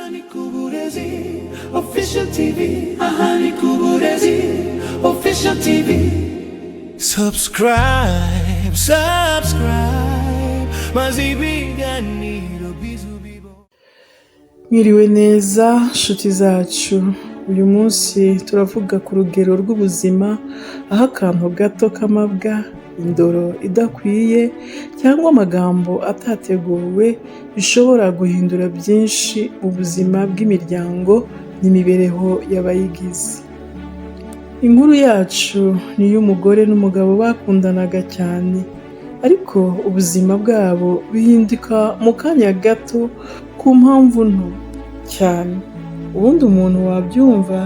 Ahani Kuburezi Official TV. Ahani Kuburezi Official TV. Subscribe, maze ibiganiro bizubibo. Mwiriwe neza nshuti zacu, uyu munsi turavuga ku rugero rw'ubuzima, aho akantu gato k'amabwa, indoro idakwiye cyangwa amagambo atateguwe bishobora guhindura byinshi mu buzima bw'imiryango n'imibereho y'abayigize. Inkuru yacu ni iy'umugore n'umugabo bakundanaga cyane, ariko ubuzima bwabo bihinduka mu kanya gato ku mpamvu nto cyane. Ubundi umuntu wabyumva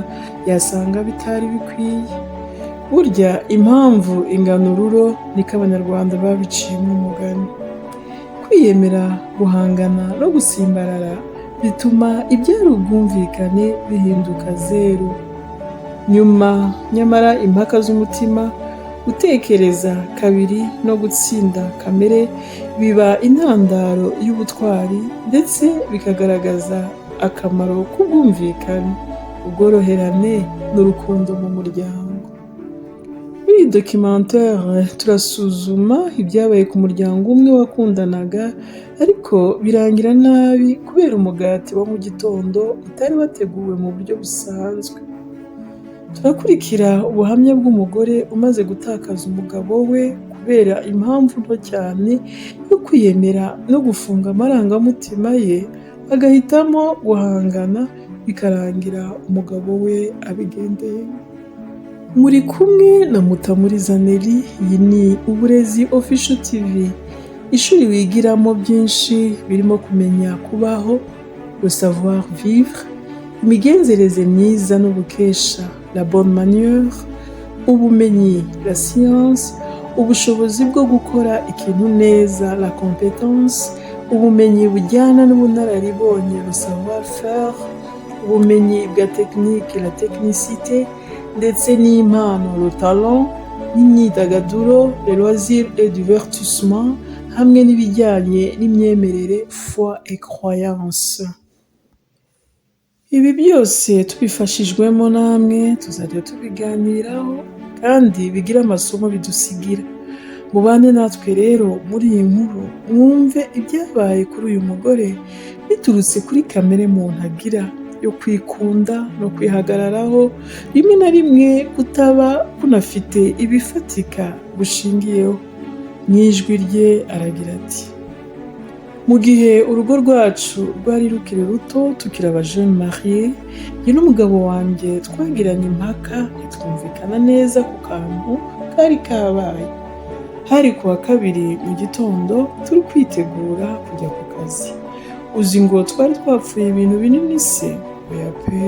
yasanga bitari bikwiye. Burya impamvu ingana ururo, niko abanyarwanda babiciyemo umugani. Kwiyemera, guhangana no gusimbarara bituma ibyari ubwumvikane bihinduka zeru. Nyamara impaka z'umutima, gutekereza kabiri no gutsinda kamere biba intandaro y'ubutwari, ndetse bikagaragaza akamaro k'ubwumvikane, ubworoherane n'urukundo mu muryango. Muri iyi documentaire turasuzuma ibyabaye ku muryango umwe wakundanaga ariko birangira nabi kubera umugati wa mu gitondo utari wateguwe mu buryo busanzwe. Turakurikira ubuhamya bw'umugore umaze gutakaza umugabo we kubera impamvu nto cyane yo kwiyemera no gufunga amarangamutima ye, agahitamo guhangana, bikarangira umugabo we abigendeye. Muri kumwe na Mutamuriza Neri, iyi ni Uburezi Official TV, ishuri wigiramo byinshi birimo kumenya kubaho, le savoir vivre, imigenzereze myiza n'ubukesha, la bonne manière, ubumenyi, la science, ubushobozi bwo gukora ikintu neza, la compétence, ubumenyi bujyana n'ubunararibonye, le savoir faire, ubumenyi bwa technique, la technicité, ndetse n'impano, le talent, n'imyidagaduro, le loisir et divertissement, hamwe n'ibijyanye n'imyemerere, foi et croyance. Ibi byose tubifashijwemo namwe tuzajya tubiganiraho kandi bigira amasomo bidusigira. Mubane natwe rero muri iyi nkuru, mwumve ibyabaye kuri uyu mugore biturutse kuri kamere muntu agira yo kwikunda no kwihagararaho, rimwe na rimwe kutaba kunafite ibifatika gushingiyeho. Mu ijwi rye aragira ati: mu gihe urugo rwacu rwari rukiri ruto tukiri abajeune marié, njye n'umugabo wanjye twagiranye impaka ntitwumvikana neza ku kantu kari kabaye. Hari ku wa kabiri mu gitondo turi kwitegura kujya ku kazi. Uzi ngo twari twapfuye ibintu binini se? Oya pe!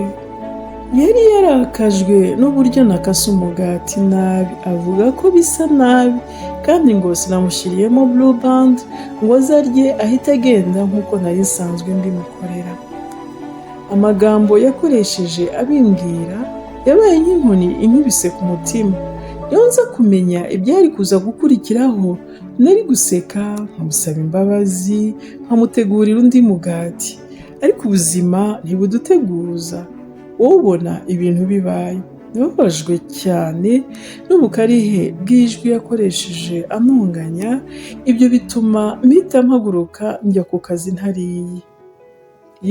Yari yarakajwe n'uburyo nakase umugati nabi, avuga ko bisa nabi kandi ngo sinamushyiriyemo blue band ngo azarye ahita agenda nk'uko nari nsanzwe mbimukorera. Amagambo yakoresheje abimbwira yabaye nk'inkoni inkubise ku mutima. Iyo nza kumenya ibyari kuza gukurikiraho, nari guseka, nkamusaba imbabazi, nkamutegurira undi mugati. Ariko ubuzima ntibuduteguza, wowe ubona ibintu bibaye. Nababajwe cyane n'ubukarihe bw'ijwi yakoresheje antonganya, ibyo bituma mpita mpaguruka njya ku kazi ntariye.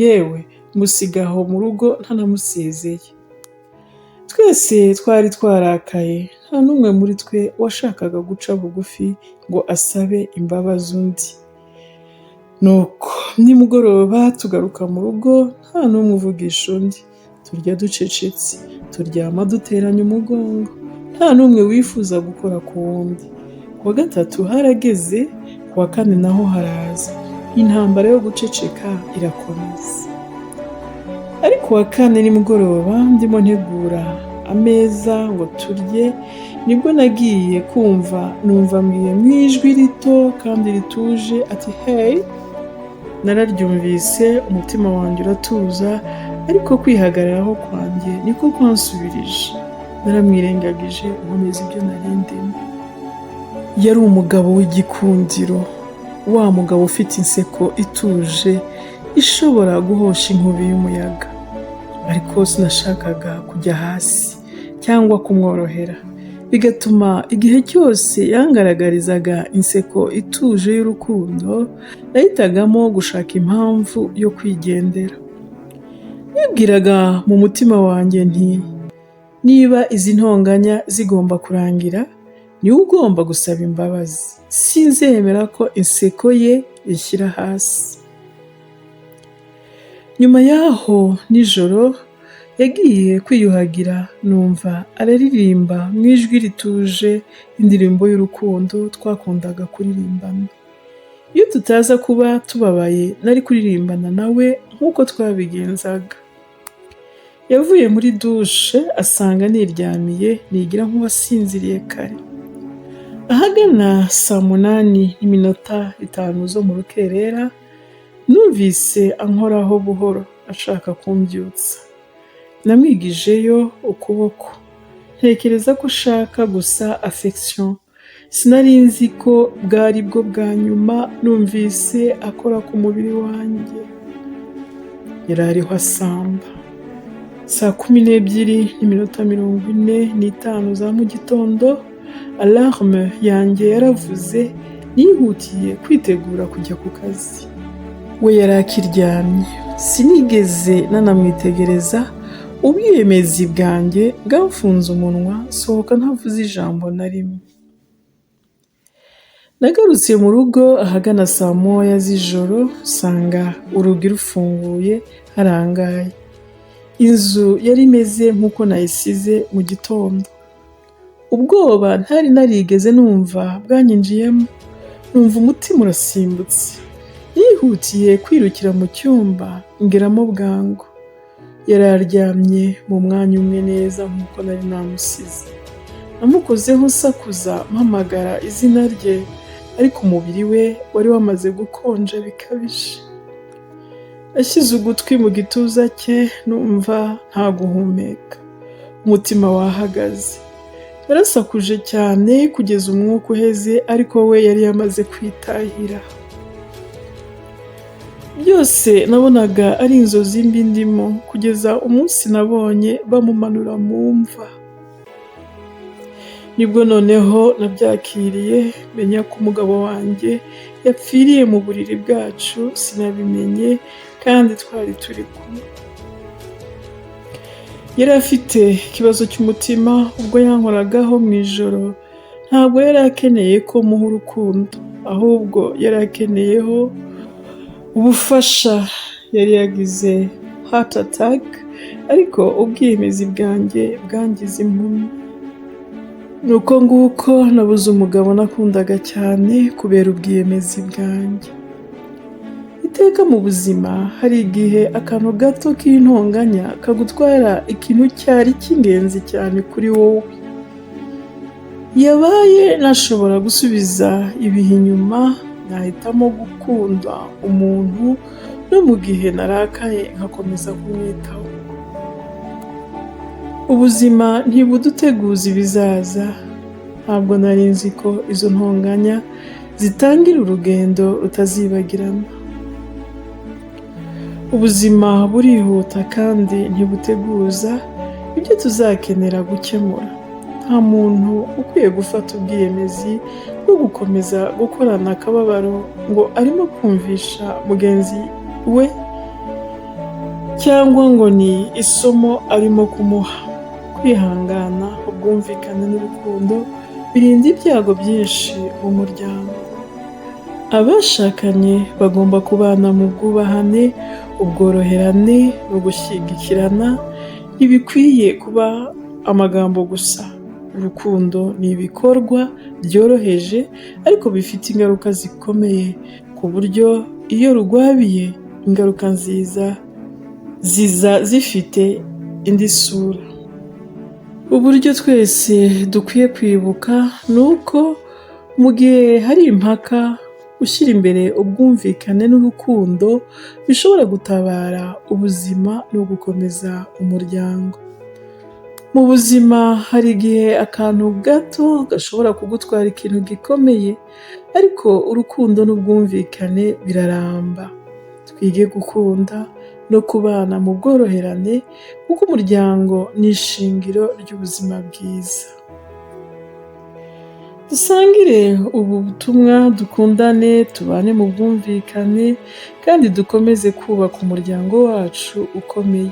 Yewe musigaho mu rugo ntanamusezeye. Twese twari twarakaye, nta n'umwe muri twe washakaga guca bugufi ngo asabe imbabazi undi. Nuko nimugoroba tugaruka mu rugo, nta n'umwe uvugisha undi. Turya ducecetse, turyama duteranya umugongo, nta n'umwe wifuza gukora ku wundi. Ku wa gatatu harageze, ku wa kane naho haraza. Intambara yo guceceka irakomeza. Ariko ku wa kane nimugoroba ndimo ntegura ameza ngo turye, nibwo nagiye numva mbwiye mu ijwi rito kandi rituje ati hey. Nararyumvise, umutima wanjye uratuza, ariko kwihagararaho kwanjye niko kwansubirije. Naramwirengagije, nkomeza ibyo nari ndimo. Yari umugabo w'igikundiro, wa mugabo ufite inseko ituje, ishobora guhosha inkubi y'umuyaga, ariko sinashakaga kujya hasi cyangwa kumworohera, bigatuma igihe cyose yangaragarizaga inseko ituje y'urukundo nahitagamo gushaka impamvu yo kwigendera. Nibwiraga mu mutima wanjye nti niba izi ntonganya zigomba kurangira niwe ugomba gusaba imbabazi, sinzemera ko inseko ye ishyira hasi. Nyuma y'aho nijoro yagiye kwiyuhagira, numva araririmba mu ijwi rituje indirimbo y'urukundo twakundaga kuririmbana. Iyo tutaza kuba tubabaye nari kuririmbana nawe nk'uko twabigenzaga. Yavuye muri dushe asanga niryamiye nigira nk'uwasinziriye kare. Ahagana saa 8:05 zo mu rukerera numvise ankoraho buhoro ashaka kumbyutsa. Namwigijeyo ukuboko, ntekereza ko ushaka gusa affection. Sinari nzi ko bwari bwo bwa nyuma numvise akora ku mubiri wanjye. Yari ariho asamba. Saa 12:45 za mu gitondo, alarme yanjye yaravuze, nihutiye kwitegura kujya ku kazi. We yari akiryamye, sinigeze nanamwitegereza. Ubwiyemezi bwanjye bwamfunze umunwa, sohoka ntavuze ijambo na rimwe. Nagarutse mu rugo ahagana saa 1 z'ijoro, nsanga urugi rufunguye harangaye. Inzu yari imeze nk'uko nayisize mu gitondo. Ubwoba ntari narigeze numva bwanyinjiyemo, numva umutima urasimbutse. Yihutiye kwirukira mu cyumba ngeramo bwangu. Yari aryamye mu mwanya umwe neza nk'uko nari namusize. Namukozeho nsakuza mpamagara izina rye, ariko umubiri we wari wamaze gukonja bikabije. Ashyize ugutwi mu gituza cye, numva nta guhumeka, umutima wahagaze. Yarasakuje cyane kugeza umwuka uheze, ariko we yari yamaze kwitahira. Byose nabonaga ari inzozi mbi ndimo, kugeza umunsi nabonye bamumanura mu mva. Nibwo noneho nabyakiriye, menya ko umugabo wanjye yapfiriye mu buriri bwacu. Sinabimenye kandi twari turi kumwe. Yari afite ikibazo cy'umutima. Ubwo yankoragaho mu ijoro, ntabwo yari akeneye ko muha urukundo, ahubwo yari akeneyeho ubufasha. Yari yagize heart attack, ariko ubwiyemezi bwanjye bwangize impumyi. Nuko nguko nabuze umugabo nakundaga cyane kubera ubwiyemezi bwanjye. Iteka mu buzima hari igihe akantu gato k'intonganya kagutwara ikintu cyari cy'ingenzi cyane kuri wowe. Yabaye nashobora gusubiza ibihe inyuma, nahitamo gukunda umuntu no mu gihe narakaye nkakomeza kumwitaho. Ubuzima ntibuduteguza ibizaza. Ntabwo nari nzi ko izo ntonganya zitangira urugendo rutazibagirana. Ubuzima burihuta kandi ntibuteguza ibyo tuzakenera gukemura. Nta muntu ukwiye gufata ubwiyemezi bwo gukomeza gukorana akababaro ngo arimo kumvisha mugenzi we, cyangwa ngo ni isomo arimo kumuha. Kwihangana, ubwumvikane n'urukundo birinda ibyago byinshi mu muryango. Abashakanye bagomba kubana mu bwubahane, ubworoherane no gushyigikirana. Ntibikwiye kuba amagambo gusa. Urukundo ni ibikorwa byoroheje ariko bifite ingaruka zikomeye, ku buryo iyo rugwabiye ingaruka nziza ziza zifite indi sura. Uburyo twese dukwiye kwibuka ni uko mu gihe hari impaka, gushyira imbere ubwumvikane n'urukundo bishobora gutabara ubuzima no gukomeza umuryango. Mu buzima hari igihe akantu gato gashobora kugutwara ikintu gikomeye, ariko urukundo n'ubwumvikane biraramba. twige gukunda no kubana mu bworoherane kuko umuryango ni ishingiro ry'ubuzima bwiza. Dusangire ubu butumwa, dukundane, tubane mu bwumvikane kandi dukomeze kubaka umuryango wacu ukomeye.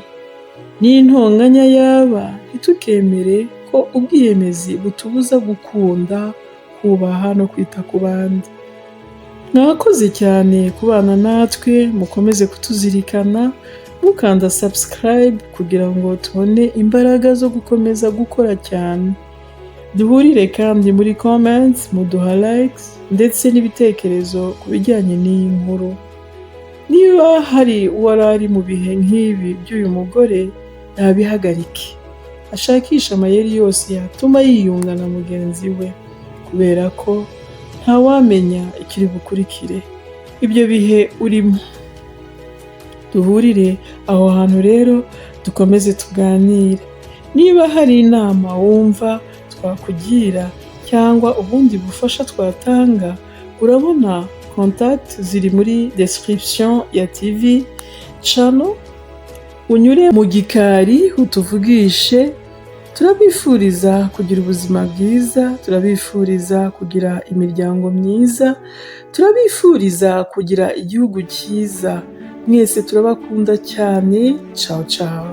N'intonganya yaba ntitukemere ko ubwiyemezi butubuza gukunda, kubaha no kwita ku bandi. Mwakoze cyane kubana natwe, mukomeze kutuzirikana, mukanda subscribe kugira ngo tubone imbaraga zo gukomeza gukora cyane. Duhurire kandi muri comments, muduha likes ndetse n'ibitekerezo ku bijyanye n'iyi nkuru. Niba hari uwari ari mu bihe nk'ibi by'uyu mugore, ntabihagarike, ashakisha amayeri yose yatuma yiyunga na mugenzi we, kubera ko ntawamenya ikiri bukurikire ibyo bihe urimo. Duhurire aho hantu rero, dukomeze tuganire. Niba hari inama wumva twakugira cyangwa ubundi bufasha twatanga, urabona contact ziri muri description ya TV channel. Unyure mu gikari utuvugishe. Turabifuriza kugira ubuzima bwiza, turabifuriza kugira imiryango myiza, turabifuriza kugira igihugu cyiza. Mwese turabakunda cyane. Ciao ciao.